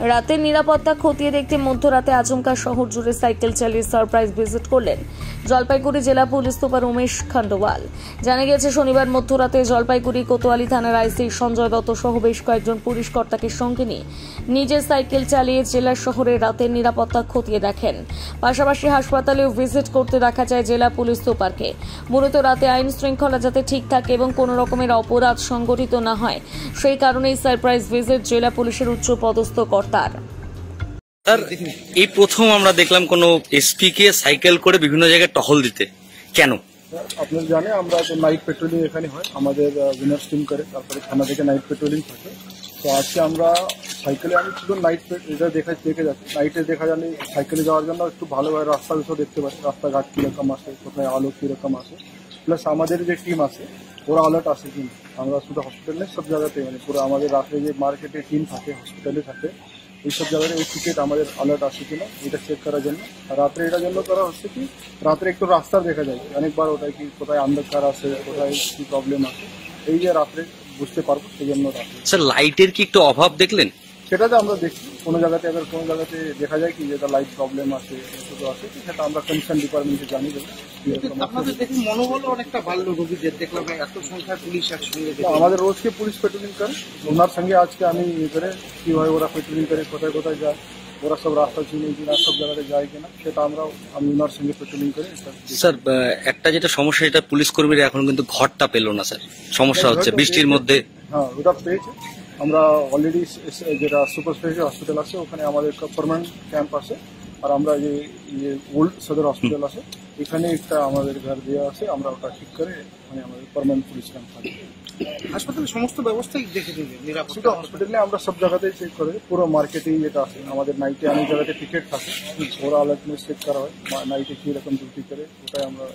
রাতের নিরাপত্তা খতিয়ে দেখতে মধ্যরাতে আচমকা শহর জুড়ে সাইকেল চালিয়ে সারপ্রাইজ ভিজিট করলেন জলপাইগুড়ি জেলা পুলিশ সুপার উমেশ খণ্ডওয়াল। জানা গেছে, শনিবার মধ্যরাতে জলপাইগুড়ি কোতোয়ালি থানার আইসি সঞ্জয় দত্ত সহ বেশ কয়েকজন পুলিশ কর্তাকে সঙ্গে নিয়ে নিজের সাইকেল চালিয়ে জেলার শহরে রাতের নিরাপত্তা খতিয়ে দেখেন। পাশাপাশি হাসপাতালেও ভিজিট করতে দেখা যায় জেলা পুলিশ সুপারকে। মূলত রাতে আইন শৃঙ্খলা যাতে ঠিক থাকে এবং কোনো রকমের অপরাধ সংগঠিত না হয়, সেই কারণেই সারপ্রাইজ ভিজিট জেলা পুলিশের উচ্চ পদস্থ কর্তার। স্যার, এই প্রথম আমরা দেখলাম কোন এসপি কে সাইকেল করে বিভিন্ন জায়গায় টহল দিতে, কেন? আপনারা জানেন আমরা তো নাইট পেট্রোলিং এখানে হয়, আমাদের উইনার্স টিম করে, তারপরে থানা থেকে নাইট পেট্রোলিং থাকে। তো আজকে আমরা সাইকেলে আমি শুধু এটা দেখে যাচ্ছি। নাইটে দেখা জানি সাইকেলে যাওয়ার জন্য একটু ভালোভাবে রাস্তা বিষয় দেখতে পারি, রাস্তাঘাট কীরকম আসে, কোথায় আলো কীরকম আসে, প্লাস আমাদের যে টিম আছে ওরা অ্যালার্ট আসে কিনা। আমরা শুধু হসপিটালে সব জায়গাতে মানে পুরো আমাদের রাত্রে যে মার্কেটে টিম থাকে, হসপিটালে থাকে, এইসব জায়গায় এই টিকিট আমাদের অ্যালার্ট আসে কিনা এটা চেক করার জন্য। আর রাত্রে এটার জন্য করা হচ্ছে কি রাত্রে একটু রাস্তা দেখা যায় অনেকবার, ওটাই কি কোথায় অন্ধকার আছে, কোথায় কি প্রবলেম আছে, এই যে রাত্রে বুঝতে পারবো, সেই জন্য রাত্রে। স্যার, লাইটের কি একটু অভাব দেখলেন? সেটা তো আমরা দেখি কোনো জায়গাতে, আবার কোনো জায়গাতে দেখা যায় কি যেটা লাইট প্রবলেম আছে, শুধু আছে, সেটা আমরা কনসার্ন ডিপার্টমেন্টে জানিয়ে দেবো। আপনাদের দেখি মনোবল অনেকটা বাড়লো, রোগীদের দেখলাম এত সংখ্যায় পুলিশ একসঙ্গে। আমাদের রোজকে পুলিশ পেট্রোলিং করে, ওনার সঙ্গে আজকে আমি করে কীভাবে ওরা পেট্রোলিং করে, কোথায় কোথায় যায়, ওরা সব রাস্তা চিনে কিনা, সব জায়গাতে যায় কিনা, সেটা আমি ওনার সঙ্গে পেট্রোলিং করে। স্যার, একটা যেটা সমস্যা, এটা পুলিশ কর্মীরা এখন কিন্তু ঘরটা পেল না স্যার, সমস্যা হচ্ছে বৃষ্টির মধ্যে। হ্যাঁ, ওটা পেয়েছে। আমরা অলরেডি যেটা সুপার স্পেশালিটি হসপিটাল আছে ওখানে আমাদের পার্মানেন্ট ক্যাম্প আছে, আর আমরা যে ওল্ড সদর হসপিটাল আছে এখানে একটা আমাদের ঘর দেওয়া আছে, আমরা ওটা ঠিক করে মানে আমাদের পার্মানেন্ট পুলিশ ক্যাম্প থাকে। হাসপাতালে সমস্ত ব্যবস্থাই দেখে দিবে নিরাপত্তা। শুধু হসপিটালে আমরা সব জায়গাতেই চেক করে, পুরো মার্কেটেই যেটা আছে আমাদের নাইটে অনেক জায়গাতে টিকিট থাকে, ওরা অ্যালার্টনেস চেক করা হয়, নাইটে কীরকম ডিউটি করে ওটাই আমরা